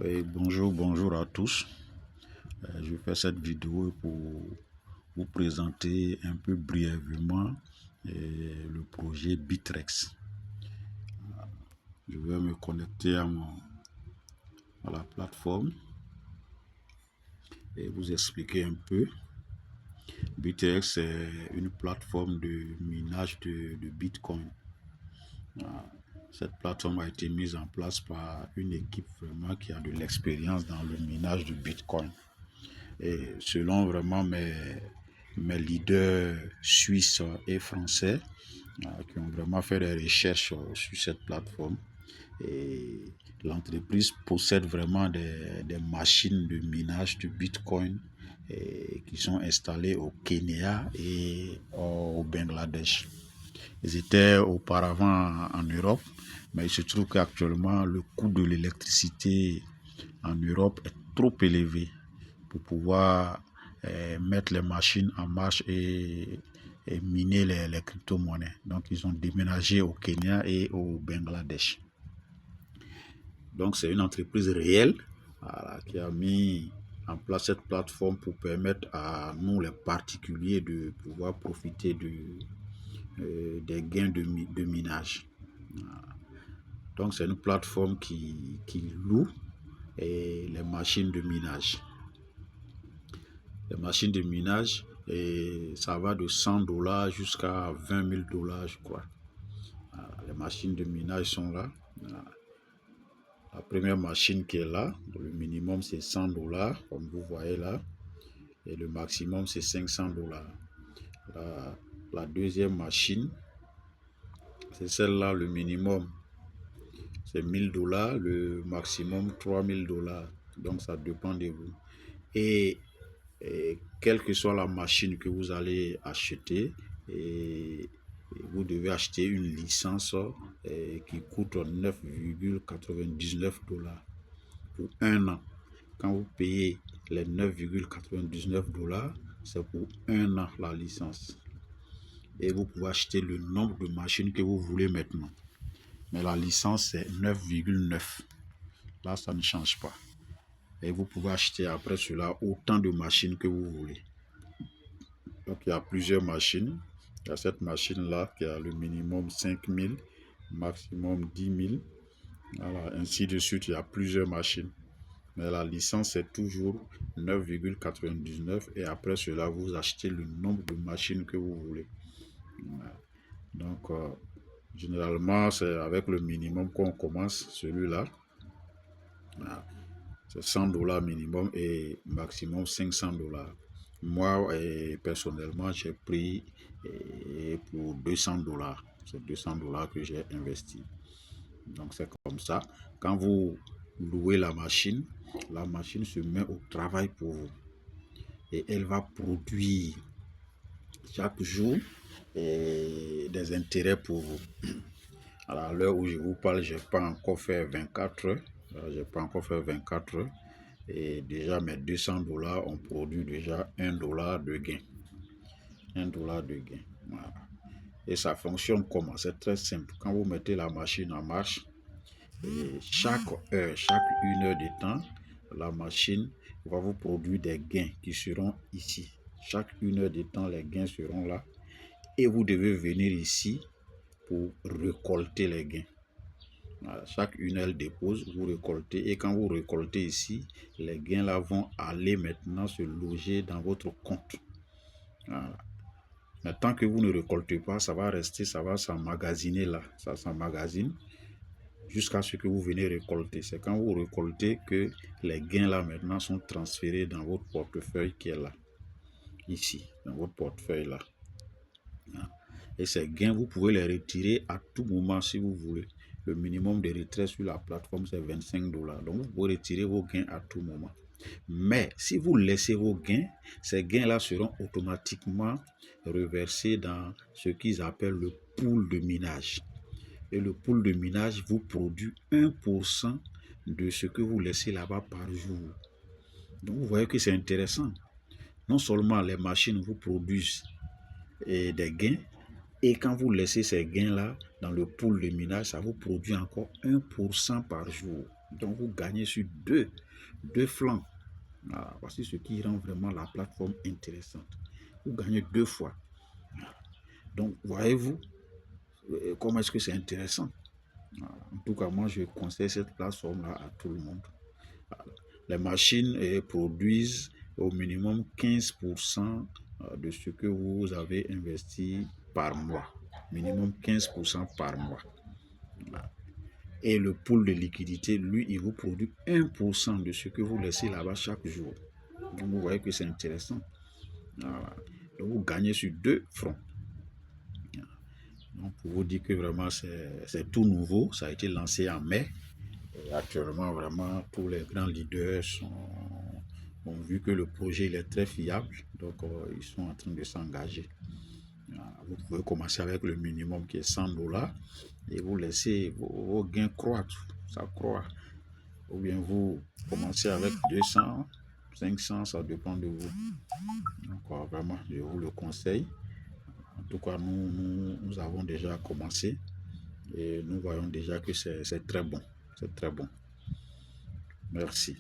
Bonjour à tous. Je fais cette vidéo pour vous présenter un peu brièvement le projet Bitrex. Je vais me connecter à la plateforme et vous expliquer un peu. Bitrex est une plateforme de minage de Bitcoin. Cette plateforme a été mise en place par une équipe vraiment qui a de l'expérience dans le minage de Bitcoin. Et selon vraiment mes leaders suisses et français qui ont vraiment fait des recherches sur cette plateforme, et l'entreprise possède vraiment des machines de minage de Bitcoin qui sont installées au Kenya et au Bangladesh. Ils étaient auparavant en Europe, mais il se trouve qu'actuellement le coût de l'électricité en Europe est trop élevé pour pouvoir mettre les machines en marche et miner les crypto-monnaies. Donc, ils ont déménagé au Kenya et au Bangladesh. Donc, c'est une entreprise réelle qui a mis en place cette plateforme pour permettre à nous, les particuliers, de pouvoir profiter des gains de minage. Donc, c'est une plateforme qui loue les machines de minage. Les machines de minage, et ça va de 100 $ jusqu'à 20 000 $, je crois. Les machines de minage sont là. La première machine qui est là, le minimum c'est 100 $, comme vous voyez là, et le maximum c'est 500 $. La deuxième machine, c'est celle-là, le minimum c'est 1000 $, le maximum 3000 $. Donc ça dépend de vous. Et quelle que soit la machine que vous allez acheter, vous devez acheter une licence qui coûte 9,99 $ pour un an. Quand vous payez les 9,99 $, c'est pour un an la licence. Et vous pouvez acheter le nombre de machines que vous voulez maintenant. Mais la licence, c'est 9,9. Là, ça ne change pas. Et vous pouvez acheter après cela autant de machines que vous voulez. Donc, il y a plusieurs machines. Il y a cette machine-là qui a le minimum 5000, maximum 10 000. Voilà, ainsi de suite, il y a plusieurs machines. Mais la licence, c'est toujours 9,99. Et après cela, vous achetez le nombre de machines que vous voulez. Donc, généralement, c'est avec le minimum qu'on commence, celui-là. C'est 100 $ minimum et maximum 500 $. Moi, personnellement, j'ai pris pour 200 $. C'est 200 $ que j'ai investi. Donc, c'est comme ça. Quand vous louez la machine se met au travail pour vous. Et elle va produire chaque jour des intérêts pour vous. À l'heure où je vous parle, je n'ai pas encore fait 24 heures. J'ai pas encore fait 24 heures. Et déjà mes 200 $ ont produit déjà 1 $ de gain. 1 $ de gain. Voilà. Et ça fonctionne comment? C'est très simple. Quand vous mettez la machine en marche, chaque heure, chaque 1 heure de temps, la machine va vous produire des gains qui seront ici. Chaque 1 heure de temps, les gains seront là. Et vous devez venir ici pour récolter les gains. Voilà, chaque 1 heure dépose, vous récoltez, et quand vous récoltez ici, les gains là vont aller maintenant se loger dans votre compte. Voilà. Mais tant que vous ne récoltez pas, ça va rester, ça va s'emmagasiner là, ça s'emmagasine jusqu'à ce que vous venez récolter. C'est quand vous récoltez que les gains là maintenant sont transférés dans votre portefeuille qui est là, ici, dans votre portefeuille là. Voilà. Et ces gains, vous pouvez les retirer à tout moment si vous voulez. Le minimum de retrait sur la plateforme, c'est 25 $. Donc, vous pouvez retirer vos gains à tout moment. Mais si vous laissez vos gains, ces gains-là seront automatiquement reversés dans ce qu'ils appellent le pool de minage. Et le pool de minage vous produit 1% de ce que vous laissez là-bas par jour. Donc, vous voyez que c'est intéressant. Non seulement les machines vous produisent des gains, et quand vous laissez ces gains-là dans le pool de minage, ça vous produit encore 1% par jour. Donc, vous gagnez sur deux flancs. Voici ce qui rend vraiment la plateforme intéressante. Vous gagnez deux fois. Donc, voyez-vous comment est-ce que c'est intéressant. En tout cas, moi, je conseille cette plateforme-là à tout le monde. Les machines produisent au minimum 15% de ce que vous avez investi par mois. Minimum 15% par mois. Et le pool de liquidité, lui, il vous produit 1% de ce que vous laissez là-bas chaque jour. Donc, vous voyez que c'est intéressant. Donc, vous gagnez sur deux fronts. Donc, pour vous dire que vraiment, c'est tout nouveau. Ça a été lancé en mai. Et actuellement, vraiment, tous les grands leaders ont vu que le projet il est très fiable. Donc, ils sont en train de s'engager. Vous pouvez commencer avec le minimum qui est 100 $ et vous laissez vos gains croître. Ça croît. Ou bien vous commencez avec 200, 500, ça dépend de vous. Donc, vraiment, je vous le conseille. En tout cas, nous avons déjà commencé et nous voyons déjà que c'est très bon. C'est très bon. Merci.